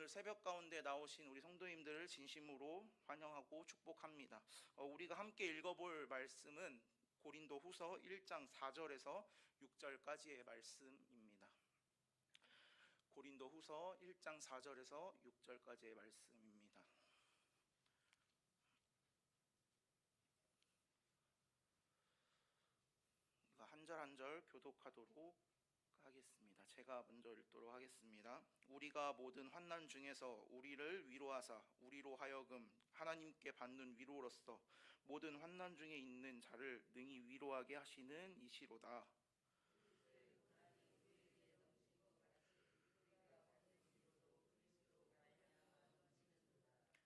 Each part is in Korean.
오늘 새벽 가운데 나오신 우리 성도님들을 진심으로 환영하고 축복합니다. 우리가 함께 읽어볼 말씀은 고린도 후서 1장 4절에서 6절까지의 말씀입니다. 고린도 후서 1장 4절에서 6절까지의 말씀입니다. 한 절 한 절 교독하도록 하겠습니다. 제가 먼저 읽도록 하겠습니다. 우리가 모든 환난 중에서 우리를 위로하사 우리로 하여금 하나님께 받는 위로로서 모든 환난 중에 있는 자를 능히 위로하게 하시는 이시로다.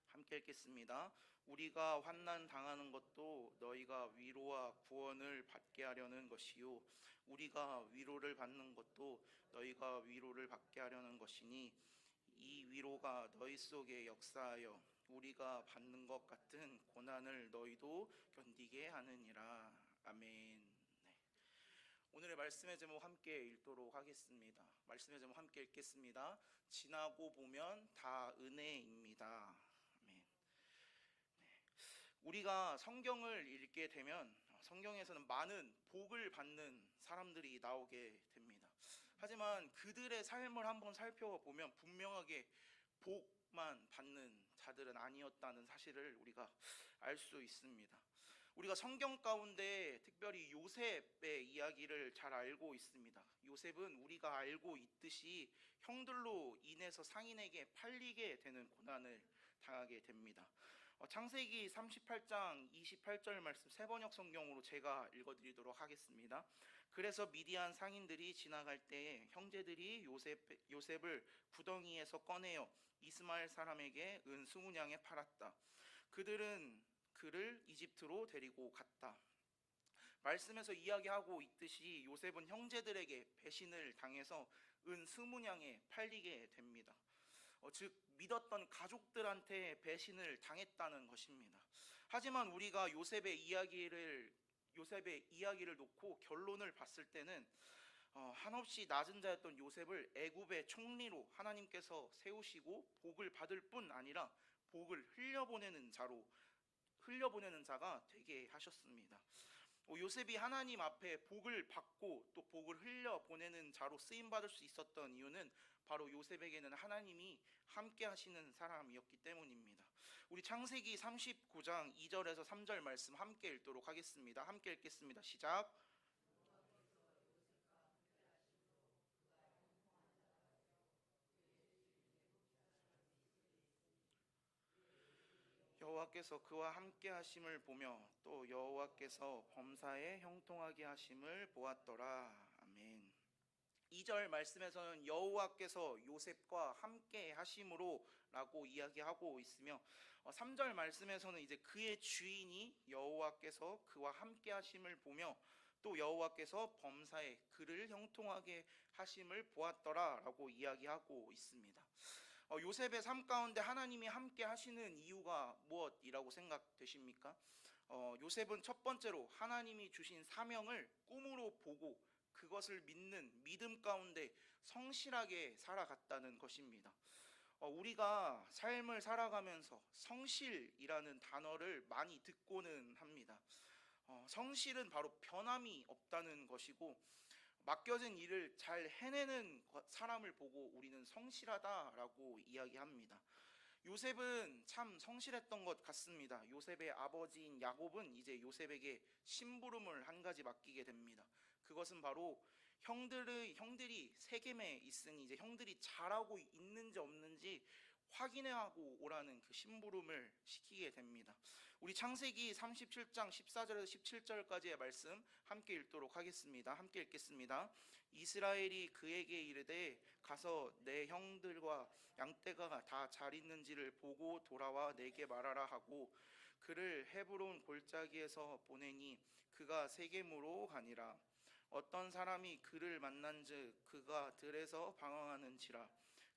함께 읽겠습니다. 우리가 환난 당하는 것도 너희가 위로와 구원을 받게 하려는 것이요 우리가 위로를 받는 것도 너희가 위로를 받게 하려는 것이니 이 위로가 너희 속에 역사하여 우리가 받는 것 같은 고난을 너희도 견디게 하느니라. 아멘. 오늘의 말씀의 제목 함께 읽도록 하겠습니다. 말씀의 제목 함께 읽겠습니다. 지나고 보면 다 은혜입니다. 아멘. 우리가 성경을 읽게 되면 성경에서는 많은 복을 받는 사람들이 나오게 됩니다. 하지만 그들의 삶을 한번 살펴보면 분명하게 복만 받는 자들은 아니었다는 사실을 우리가 알 수 있습니다. 우리가 성경 가운데 특별히 요셉의 이야기를 잘 알고 있습니다. 요셉은 우리가 알고 있듯이 형들로 인해서 상인에게 팔리게 되는 고난을 당하게 됩니다. 창세기 38장 28절 말씀 세번역 성경으로 제가 읽어드리도록 하겠습니다. 그래서 미디안 상인들이 지나갈 때에 형제들이 요셉을 구덩이에서 꺼내어 이스마엘 사람에게 은 20냥에 팔았다. 그들은 그를 이집트로 데리고 갔다. 말씀에서 이야기하고 있듯이 요셉은 형제들에게 배신을 당해서 은 20냥에 팔리게 됩니다. 즉 믿었던 가족들한테 배신을 당했다는 것입니다. 하지만 우리가 요셉의 이야기를 놓고 결론을 봤을 때는 한없이 낮은 자였던 요셉을 애굽의 총리로 하나님께서 세우시고 복을 받을 뿐 아니라 복을 흘려보내는 자가 되게 하셨습니다. 요셉이 하나님 앞에 복을 받고 또 복을 흘려보내는 자로 쓰임받을 수 있었던 이유는 바로 요셉에게는 하나님이 함께 하시는 사람이었기 때문입니다. 우리 창세기 39장 2절에서 3절 말씀 함께 읽도록 하겠습니다. 함께 읽겠습니다. 시작. 여호와께서 그와 함께 하심을 보며 또 여호와께서 범사에 형통하게 하심을 보았더라. 아멘. 2절 말씀에서는 여호와께서 요셉과 함께 하심으로 라고 이야기하고 있으며 3절 말씀에서는 이제 그의 주인이 여호와께서 그와 함께 하심을 보며 또 여호와께서 범사에 그를 형통하게 하심을 보았더라 라고 이야기하고 있습니다. 요셉의 삶 가운데 하나님이 함께 하시는 이유가 무엇이라고 생각되십니까? 요셉은 첫 번째로 하나님이 주신 사명을 꿈으로 보고 그것을 믿는 믿음 가운데 성실하게 살아갔다는 것입니다. 우리가 삶을 살아가면서 성실이라는 단어를 많이 듣고는 합니다. 성실은 바로 변함이 없다는 것이고 맡겨진 일을 잘 해내는 사람을 보고 우리는 성실하다라고 이야기합니다. 요셉은 참 성실했던 것 같습니다. 요셉의 아버지인 야곱은 이제 요셉에게 심부름을 한 가지 맡기게 됩니다. 그것은 바로 형들이 세겜에 있으니 이제 형들이 잘하고 있는지 없는지 확인하고 오라는 그 심부름을 시키게 됩니다. 우리 창세기 37장 14절에서 17절까지의 말씀 함께 읽도록 하겠습니다. 함께 읽겠습니다. 이스라엘이 그에게 이르되 가서 내 형들과 양떼가 다 잘 있는지를 보고 돌아와 내게 말하라 하고 그를 헤브론 골짜기에서 보내니 그가 세겜으로 가니라. 어떤 사람이 그를 만난즉 그가 들에서 방황하는지라.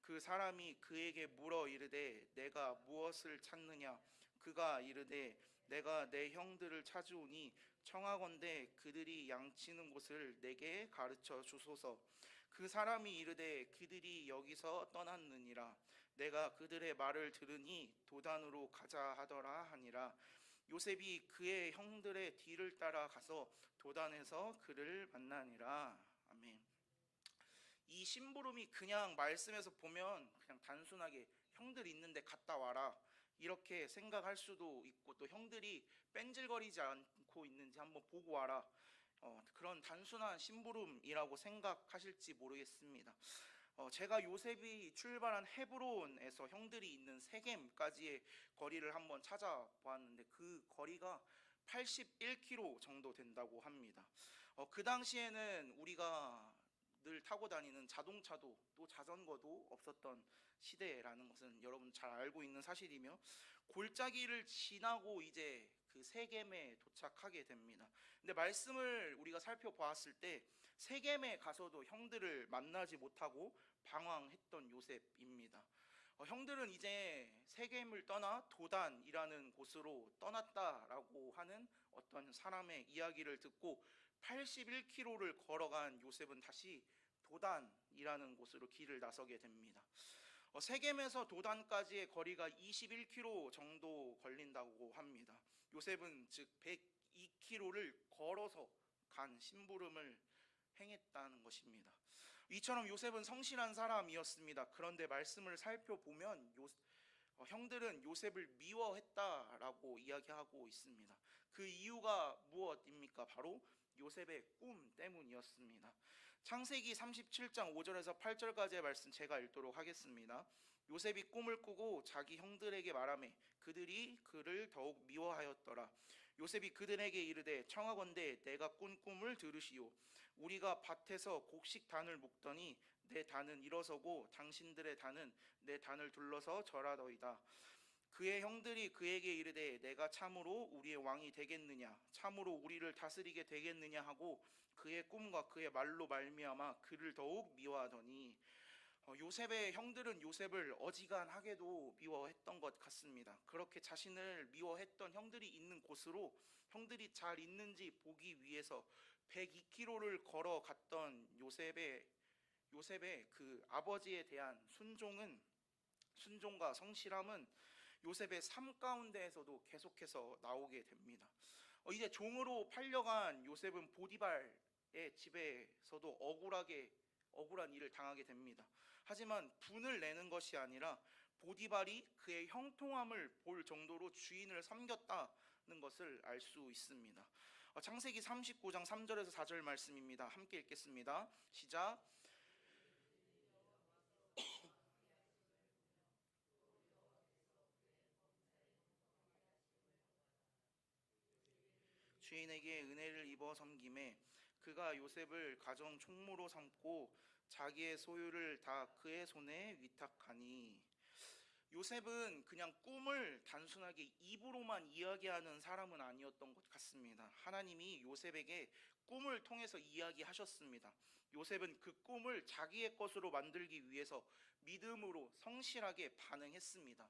그 사람이 그에게 물어 이르되 내가 무엇을 찾느냐. 그가 이르되 내가 내 형들을 찾으오니 청하건대 그들이 양치는 곳을 내게 가르쳐 주소서. 그 사람이 이르되 그들이 여기서 떠났느니라. 내가 그들의 말을 들으니 도단으로 가자 하더라 하니라. 요셉이 그의 형들의 뒤를 따라 가서 도단에서 그를 만나니라. 아멘. 이 심부름이 그냥 말씀에서 보면 그냥 단순하게 형들 있는데 갔다 와라 이렇게 생각할 수도 있고, 또 형들이 뺀질거리지 않고 있는지 한번 보고 와라, 그런 단순한 심부름이라고 생각하실지 모르겠습니다. 제가 요셉이 출발한 헤브론에서 형들이 있는 세겜까지의 거리를 한번 찾아보았는데 그 거리가 81km 정도 된다고 합니다. 그 당시에는 우리가 늘 타고 다니는 자동차도 또 자전거도 없었던 시대라는 것은 여러분 잘 알고 있는 사실이며, 골짜기를 지나고 이제 그 세겜에 도착하게 됩니다. 근데 말씀을 우리가 살펴보았을 때 세겜에 가서도 형들을 만나지 못하고 방황했던 요셉입니다. 형들은 이제 세겜을 떠나 도단이라는 곳으로 떠났다라고 하는 어떤 사람의 이야기를 듣고 81km를 걸어간 요셉은 다시 도단이라는 곳으로 길을 나서게 됩니다. 세겜에서 도단까지의 거리가 21km 정도 걸린다고 합니다. 요셉은 즉 102km를 걸어서 간 심부름을 행했다는 것입니다. 이처럼 요셉은 성실한 사람이었습니다. 그런데 말씀을 살펴보면 형들은 요셉을 미워했다라고 이야기하고 있습니다. 그 이유가 무엇입니까? 바로 요셉의 꿈 때문이었습니다. 창세기 37장 5절에서 8절까지의 말씀 제가 읽도록 하겠습니다. 요셉이 꿈을 꾸고 자기 형들에게 말하매 그들이 그를 더욱 미워하였더라. 요셉이 그들에게 이르되 청하건대 내가 꾼 꿈을 들으시오. 우리가 밭에서 곡식 단을 묶더니 내 단은 일어서고 당신들의 단은 내 단을 둘러서 절하더이다. 그의 형들이 그에게 이르되 내가 참으로 우리의 왕이 되겠느냐, 참으로 우리를 다스리게 되겠느냐 하고 그의 꿈과 그의 말로 말미암아 그를 더욱 미워하더니, 요셉의 형들은 요셉을 어지간하게도 미워했던 것 같습니다. 그렇게 자신을 미워했던 형들이 있는 곳으로 형들이 잘 있는지 보기 위해서 102km를 걸어갔던 요셉의 그 아버지에 대한 순종과 성실함은 요셉의 삶 가운데에서도 계속해서 나오게 됩니다. 이제 종으로 팔려간 요셉은 보디발의 집에서도 억울한 일을 당하게 됩니다. 하지만 분을 내는 것이 아니라 보디발이 그의 형통함을 볼 정도로 주인을 섬겼다는 것을 알 수 있습니다. 창세기 39장 3절에서 4절 말씀입니다. 함께 읽겠습니다. 시작. 주인에게 은혜를 입어 섬김에 그가 요셉을 가정 총무로 삼고 자기의 소유를 다 그의 손에 위탁하니. 요셉은 그냥 꿈을 단순하게 입으로만 이야기하는 사람은 아니었던 것 같습니다. 하나님이 요셉에게 꿈을 통해서 이야기하셨습니다. 요셉은 그 꿈을 자기의 것으로 만들기 위해서 믿음으로 성실하게 반응했습니다.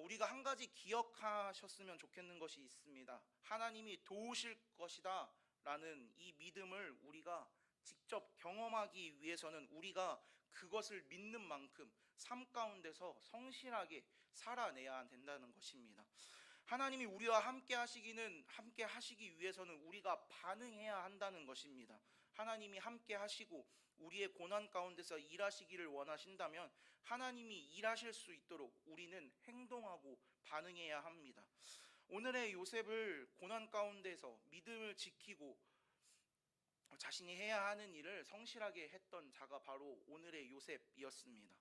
우리가 한 가지 기억하셨으면 좋겠는 것이 있습니다. 하나님이 도우실 것이다 라는 이 믿음을 우리가 직접 경험하기 위해서는 우리가 그것을 믿는 만큼 삶 가운데서 성실하게 살아내야 된다는 것입니다. 하나님이 우리와 함께 하시기 위해서는 우리가 반응해야 한다는 것입니다. 하나님이 함께 하시고 우리의 고난 가운데서 일하시기를 원하신다면 하나님이 일하실 수 있도록 우리는 행동하고 반응해야 합니다. 오늘의 요셉을 고난 가운데서 믿음을 지키고 자신이 해야 하는 일을 성실하게 했던 자가 바로 오늘의 요셉이었습니다.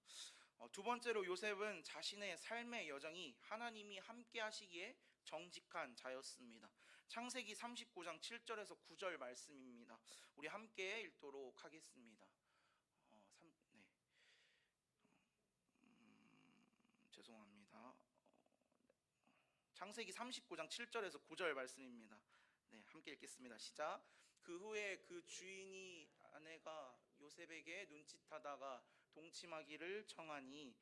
두 번째로 요셉은 자신의 삶의 여정이 하나님이 함께 하시기에 정직한 자였습니다. 창세기 39장 7절에서 9절 말씀입니다. 우리 함께 읽도록 하겠습니다. 죄송합니다. 창세기 39장 7절에서 9절 말씀입니다. 함께 읽겠습니다. 시작. 그 후에 그 주인이 아내가 요셉에게 눈짓하다가 동침하기를 청하니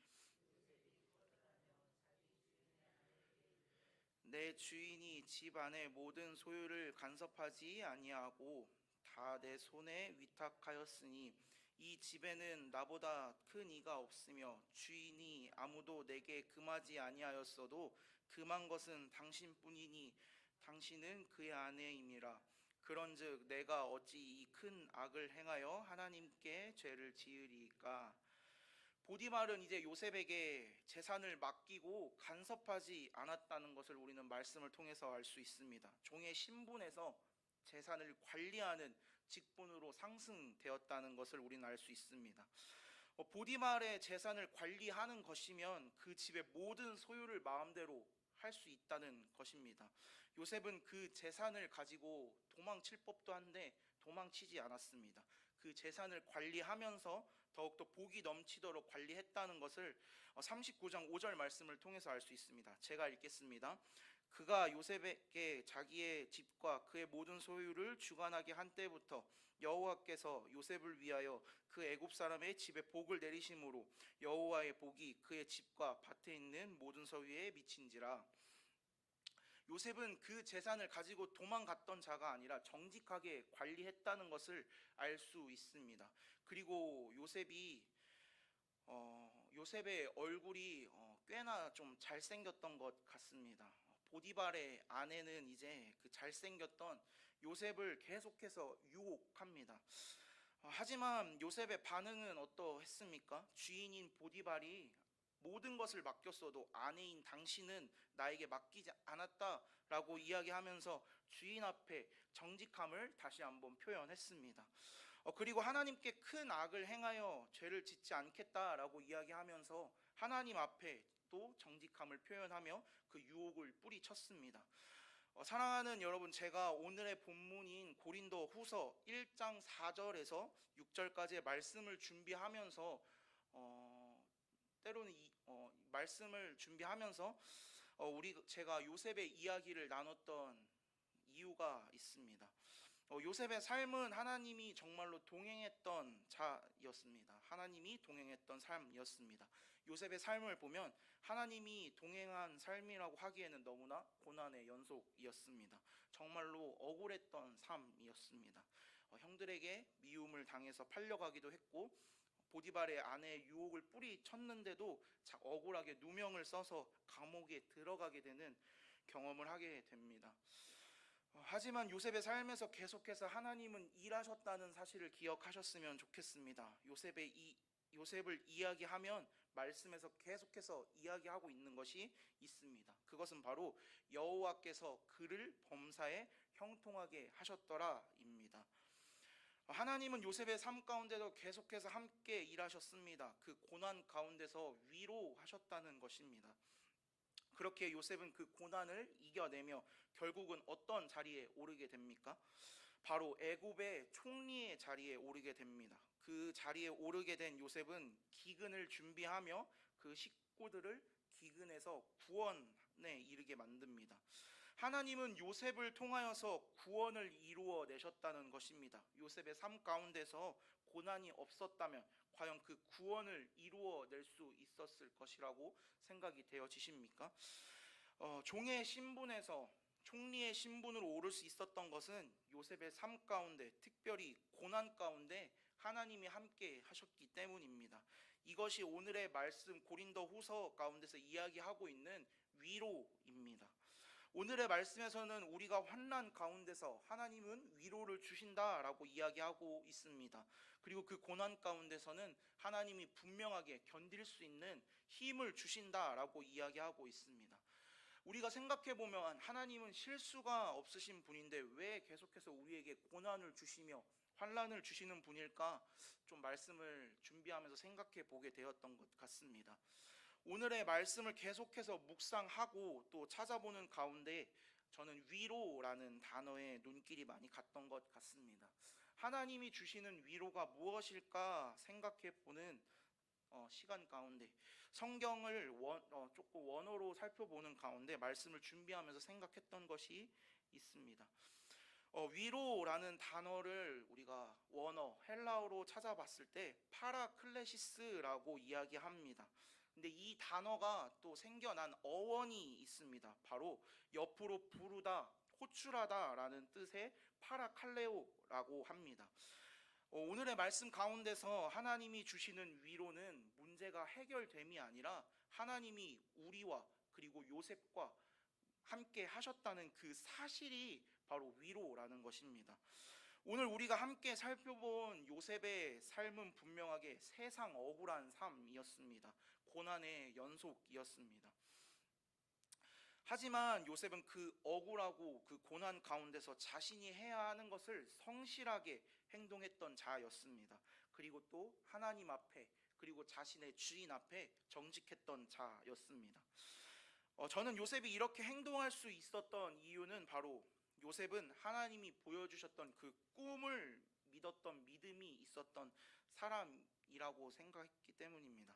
내 주인이 집 안의 모든 소유를 간섭하지 아니하고 다 내 손에 위탁하였으니 이 집에는 나보다 큰 이가 없으며 주인이 아무도 내게 금하지 아니하였어도 금한 것은 당신뿐이니 당신은 그의 아내임이라. 그런즉 내가 어찌 이 큰 악을 행하여 하나님께 죄를 지으리이까. 보디말은 이제 요셉에게 재산을 맡기고 간섭하지 않았다는 것을 우리는 말씀을 통해서 알 수 있습니다. 종의 신분에서 재산을 관리하는 직분으로 상승되었다는 것을 우리는 알 수 있습니다. 보디말의 재산을 관리하는 것이면 그 집의 모든 소유를 마음대로 할 수 있다는 것입니다. 요셉은 그 재산을 가지고 도망칠 법도 한데 도망치지 않았습니다. 그 재산을 관리하면서 더욱더 복이 넘치도록 관리했다는 것을 39장 5절 말씀을 통해서 알 수 있습니다. 제가 읽겠습니다. 그가 요셉에게 자기의 집과 그의 모든 소유를 주관하게 한 때부터 여호와께서 요셉을 위하여 그 애굽 사람의 집에 복을 내리심으로 여호와의 복이 그의 집과 밭에 있는 모든 소유에 미친지라. 요셉은 그 재산을 가지고 도망갔던 자가 아니라 정직하게 관리했다는 것을 알 수 있습니다. 그리고 요셉의 얼굴이 꽤나 좀 잘생겼던 것 같습니다. 보디발의 아내는 이제 그 잘생겼던 요셉을 계속해서 유혹합니다. 하지만 요셉의 반응은 어떠했습니까? 주인인 보디발이 모든 것을 맡겼어도 아내인 당신은 나에게 맡기지 않았다라고 이야기하면서 주인 앞에 정직함을 다시 한번 표현했습니다. 그리고 하나님께 큰 악을 행하여 죄를 짓지 않겠다라고 이야기하면서 하나님 앞에 또 정직함을 표현하며 그 유혹을 뿌리쳤습니다. 사랑하는 여러분, 제가 오늘의 본문인 고린도 후서 1장 4절에서 6절까지의 말씀을 준비하면서 때로는 말씀을 준비하면서 제가 요셉의 이야기를 나눴던 이유가 있습니다. 요셉의 삶은 하나님이 정말로 동행했던 자였습니다. 하나님이 동행했던 삶이었습니다. 요셉의 삶을 보면 하나님이 동행한 삶이라고 하기에는 너무나 고난의 연속이었습니다. 정말로 억울했던 삶이었습니다. 형들에게 미움을 당해서 팔려가기도 했고 보디발의 아내의 유혹을 뿌리쳤는데도 억울하게 누명을 써서 감옥에 들어가게 되는 경험을 하게 됩니다. 하지만 요셉의 삶에서 계속해서 하나님은 일하셨다는 사실을 기억하셨으면 좋겠습니다. 요셉을 이야기하면 말씀에서 계속해서 이야기하고 있는 것이 있습니다. 그것은 바로 여호와께서 그를 범사에 형통하게 하셨더라입니다. 하나님은 요셉의 삶 가운데도 계속해서 함께 일하셨습니다. 그 고난 가운데서 위로하셨다는 것입니다. 그렇게 요셉은 그 고난을 이겨내며 결국은 어떤 자리에 오르게 됩니까? 바로 애굽의 총리의 자리에 오르게 됩니다. 그 자리에 오르게 된 요셉은 기근을 준비하며 그 식구들을 기근에서 구원에 이르게 만듭니다. 하나님은 요셉을 통하여서 구원을 이루어 내셨다는 것입니다. 요셉의 삶 가운데서 고난이 없었다면 과연 그 구원을 이루어 낼 수 있었을 것이라고 생각이 되어지십니까? 종의 신분에서 총리의 신분으로 오를 수 있었던 것은 요셉의 삶 가운데, 특별히 고난 가운데 하나님이 함께 하셨기 때문입니다. 이것이 오늘의 말씀 고린도 후서 가운데서 이야기하고 있는 위로입니다. 오늘의 말씀에서는 우리가 환난 가운데서 하나님은 위로를 주신다라고 이야기하고 있습니다. 그리고 그 고난 가운데서는 하나님이 분명하게 견딜 수 있는 힘을 주신다라고 이야기하고 있습니다. 우리가 생각해보면 하나님은 실수가 없으신 분인데 왜 계속해서 우리에게 고난을 주시며 환난을 주시는 분일까? 좀 말씀을 준비하면서 생각해 보게 되었던 것 같습니다. 오늘의 말씀을 계속해서 묵상하고 또 찾아보는 가운데 저는 위로라는 단어에 눈길이 많이 갔던 것 같습니다. 하나님이 주시는 위로가 무엇일까 생각해 보는 시간 가운데 성경을 조금 원어로 살펴보는 가운데 말씀을 준비하면서 생각했던 것이 있습니다. 위로라는 단어를 우리가 원어 헬라어로 찾아봤을 때 파라클레시스라고 이야기합니다. 근데 이 단어가 또 생겨난 어원이 있습니다. 바로 옆으로 부르다, 호출하다라는 뜻의 파라칼레오라고 합니다. 오늘의 말씀 가운데서 하나님이 주시는 위로는 문제가 해결됨이 아니라 하나님이 우리와 그리고 요셉과 함께 하셨다는 그 사실이 바로 위로라는 것입니다. 오늘 우리가 함께 살펴본 요셉의 삶은 분명하게 세상 억울한 삶이었습니다. 고난의 연속이었습니다. 하지만 요셉은 그 억울하고 그 고난 가운데서 자신이 해야 하는 것을 성실하게 행동했던 자였습니다. 그리고 또 하나님 앞에 그리고 자신의 주인 앞에 정직했던 자였습니다. 저는 요셉이 이렇게 행동할 수 있었던 이유는 바로 요셉은 하나님이 보여주셨던 그 꿈을 믿었던 믿음이 있었던 사람이라고 생각했기 때문입니다.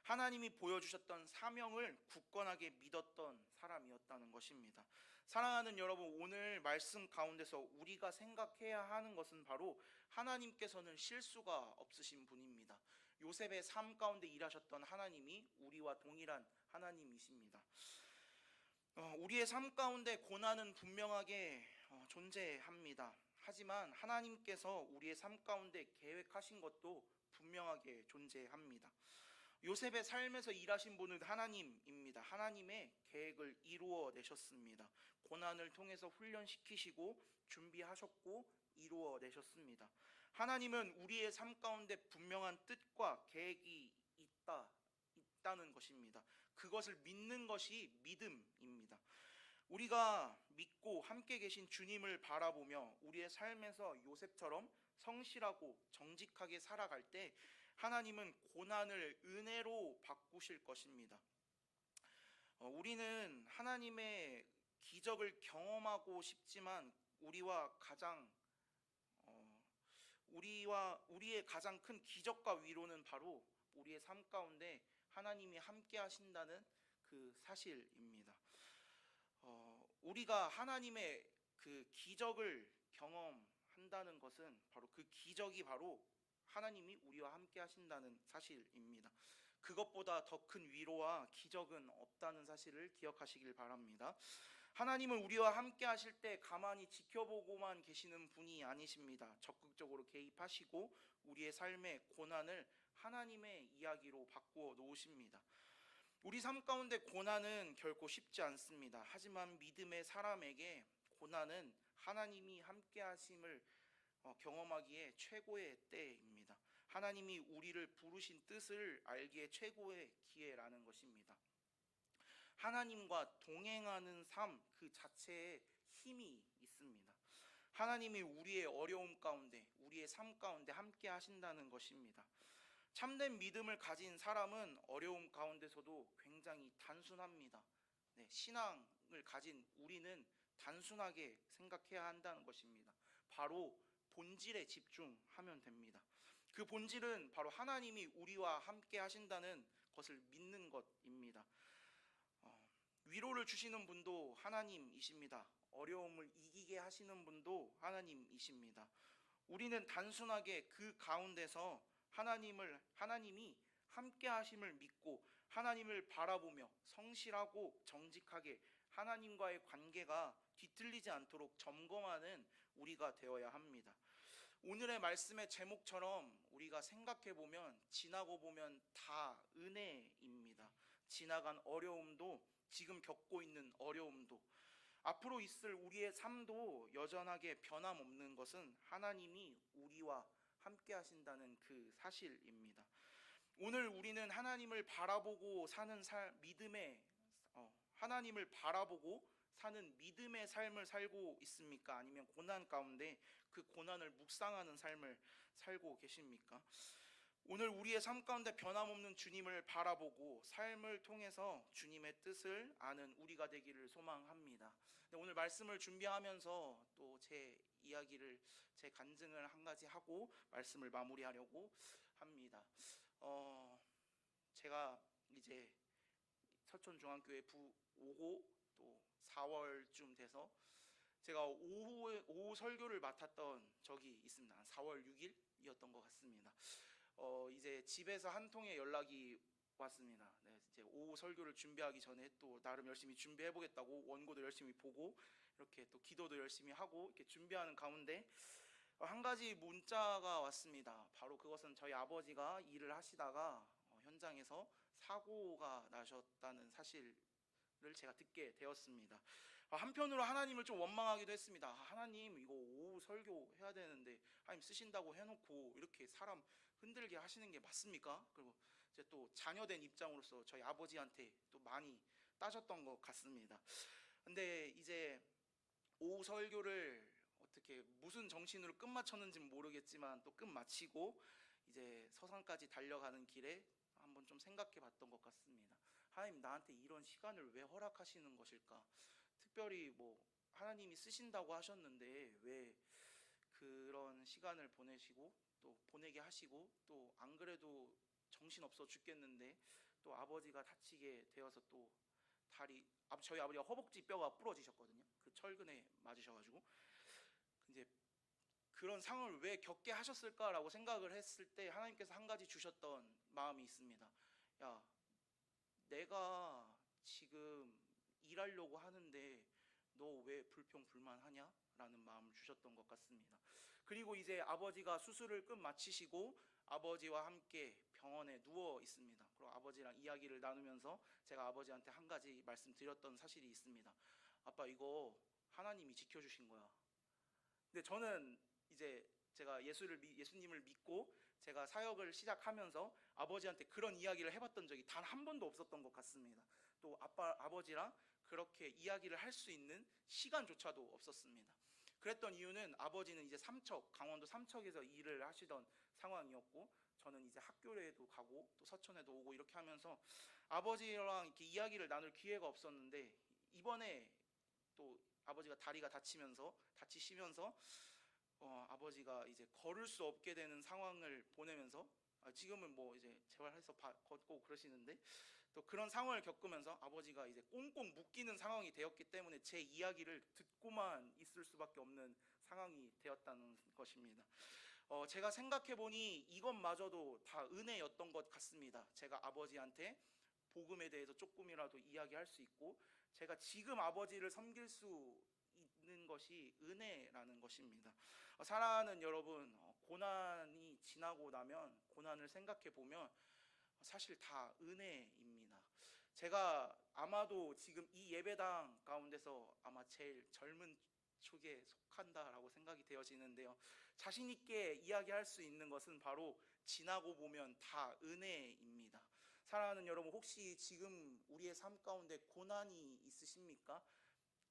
하나님이 보여주셨던 사명을 굳건하게 믿었던 사람이었다는 것입니다. 사랑하는 여러분, 오늘 말씀 가운데서 우리가 생각해야 하는 것은 바로 하나님께서는 실수가 없으신 분입니다. 요셉의 삶 가운데 일하셨던 하나님이 우리와 동일한 하나님이십니다. 우리의 삶 가운데 고난은 분명하게 존재합니다. 하지만 하나님께서 우리의 삶 가운데 계획하신 것도 분명하게 존재합니다. 요셉의 삶에서 일하신 분은 하나님입니다. 하나님의 계획을 이루어 내셨습니다. 고난을 통해서 훈련시키시고 준비하셨고 이루어 내셨습니다. 하나님은 우리의 삶 가운데 분명한 뜻과 계획이 있다는 것입니다. 그것을 믿는 것이 믿음입니다. 우리가 믿고 함께 계신 주님을 바라보며 우리의 삶에서 요셉처럼 성실하고 정직하게 살아갈 때 하나님은 고난을 은혜로 바꾸실 것입니다. 우리는 하나님의 기적을 경험하고 싶지만 우리의 가장 큰 기적과 위로는 바로 우리의 삶 가운데 하나님이 함께 하신다는 그 사실입니다. 우리가 하나님의 그 기적을 경험한다는 것은 바로 그 기적이 바로 하나님이 우리와 함께 하신다는 사실입니다. 그것보다 더 큰 위로와 기적은 없다는 사실을 기억하시길 바랍니다. 하나님은 우리와 함께 하실 때 가만히 지켜보고만 계시는 분이 아니십니다. 적극적으로 개입하시고 우리의 삶의 고난을 하나님의 이야기로 바꾸어 놓으십니다. 우리 삶 가운데 고난은 결코 쉽지 않습니다. 하지만 믿음의 사람에게 고난은 하나님이 함께 하심을 경험하기에 최고의 때입니다. 하나님이 우리를 부르신 뜻을 알기에 최고의 기회라는 것입니다. 하나님과 동행하는 삶 그 자체에 힘이 있습니다. 하나님이 우리의 어려움 가운데 우리의 삶 가운데 함께 하신다는 것입니다. 참된 믿음을 가진 사람은 어려움 가운데서도 굉장히 단순합니다. 신앙을 가진 우리는 단순하게 생각해야 한다는 것입니다. 바로 본질에 집중하면 됩니다. 그 본질은 바로 하나님이 우리와 함께 하신다는 것을 믿는 것입니다. 위로를 주시는 분도 하나님이십니다. 어려움을 이기게 하시는 분도 하나님이십니다. 우리는 단순하게 그 가운데서 하나님이 함께 하심을 믿고 하나님을 바라보며 성실하고 정직하게 하나님과의 관계가 뒤틀리지 않도록 점검하는 우리가 되어야 합니다. 오늘의 말씀의 제목처럼 우리가 생각해 보면 지나고 보면 다 은혜입니다. 지나간 어려움도 지금 겪고 있는 어려움도 앞으로 있을 우리의 삶도 여전하게 변함없는 것은 하나님이 우리와 함께 하신다는 그 사실입니다. 오늘 우리는 하나님을 바라보고 사는 하나님을 바라보고 사는 믿음의 삶을 살고 있습니까? 아니면 고난 가운데 그 고난을 묵상하는 삶을 살고 계십니까? 오늘 우리의 삶 가운데 변함없는 주님을 바라보고 삶을 통해서 주님의 뜻을 아는 우리가 되기를 소망합니다. 오늘 말씀을 준비하면서 또 제 간증을 한 가지 하고 말씀을 마무리하려고 합니다. 제가 이제 서촌중앙교회 오고 또 4월쯤 돼서 제가 오후 설교를 맡았던 적이 있습니다. 4월 6일이었던 것 같습니다. 이제 집에서 한 통의 연락이 왔습니다. 이제 오후 설교를 준비하기 전에 또 나름 열심히 준비해 보겠다고 원고도 열심히 보고 이렇게 또 기도도 열심히 하고 이렇게 준비하는 가운데 한 가지 문자가 왔습니다. 바로 그것은 저희 아버지가 일을 하시다가 현장에서 사고가 나셨다는 사실을 제가 듣게 되었습니다. 한편으로 하나님을 좀 원망하기도 했습니다. 하나님, 이거 오후 설교 해야 되는데 하나님 쓰신다고 해놓고 이렇게 사람 흔들게 하시는 게 맞습니까? 그리고 이제 또 자녀된 입장으로서 저희 아버지한테 또 많이 따졌던 것 같습니다. 근데 이제 오후 설교를 어떻게 무슨 정신으로 끝마쳤는지는 모르겠지만 또 끝마치고 이제 서산까지 달려가는 길에 한번 좀 생각해 봤던 것 같습니다. 하나님, 나한테 이런 시간을 왜 허락하시는 것일까? 특별히 뭐 하나님이 쓰신다고 하셨는데 왜 그런 시간을 보내시고 또 보내게 하시고, 또 안 그래도 정신없어 죽겠는데 또 아버지가 다치게 되어서 또 저희 아버지가 허벅지 뼈가 부러지셨거든요. 그 철근에 맞으셔가지고 이제 그런 상황을 왜 겪게 하셨을까라고 생각을 했을 때 하나님께서 한 가지 주셨던 마음이 있습니다. 야, 내가 지금 일하려고 하는데 너 왜 불평불만하냐? 라는 마음을 주셨던 것 같습니다. 그리고 이제 아버지가 수술을 끝마치시고 아버지와 함께 병원에 누워 있습니다. 그리고 아버지랑 이야기를 나누면서 제가 아버지한테 한 가지 말씀드렸던 사실이 있습니다. 아빠, 이거 하나님이 지켜주신 거야. 근데 저는 이제 제가 예수님을 믿고 제가 사역을 시작하면서 아버지한테 그런 이야기를 해봤던 적이 단 한 번도 없었던 것 같습니다. 또 아버지랑 그렇게 이야기를 할 수 있는 시간조차도 없었습니다. 그랬던 이유는 아버지는 이제 강원도 삼척에서 일을 하시던 상황이었고, 저는 이제 학교에도 가고 또 서천에도 오고 이렇게 하면서 아버지랑 이렇게 이야기를 나눌 기회가 없었는데, 이번에 또 아버지가 다리가 다치시면서 아버지가 이제 걸을 수 없게 되는 상황을 보내면서, 지금은 뭐 이제 재활해서 걷고 그러시는데, 또 그런 상황을 겪으면서 아버지가 이제 꽁꽁 묶이는 상황이 되었기 때문에 제 이야기를 듣고만 있을 수밖에 없는 상황이 되었다는 것입니다. 제가 생각해 보니 이것마저도 다 은혜였던 것 같습니다. 제가 아버지한테 복음에 대해서 조금이라도 이야기할 수 있고, 제가 지금 아버지를 섬길 수 있는 것이 은혜라는 것입니다. 사랑하는 여러분, 고난이 지나고 나면, 고난을 생각해 보면 사실 다 은혜입니다. 제가 아마도 지금 이 예배당 가운데서 아마 제일 젊은 축에 속한다라고 생각이 되어지는데요. 자신 있게 이야기할 수 있는 것은 바로 지나고 보면 다 은혜입니다. 사랑하는 여러분, 혹시 지금 우리의 삶 가운데 고난이 있으십니까?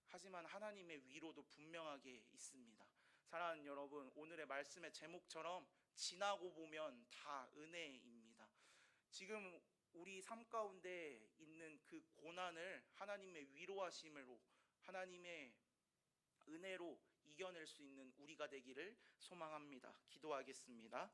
하지만 하나님의 위로도 분명하게 있습니다. 사랑하는 여러분, 오늘의 말씀의 제목처럼 지나고 보면 다 은혜입니다. 지금 우리 삶 가운데 있는 그 고난을 하나님의 위로하심으로, 하나님의 은혜로 이겨낼 수 있는 우리가 되기를 소망합니다. 기도하겠습니다.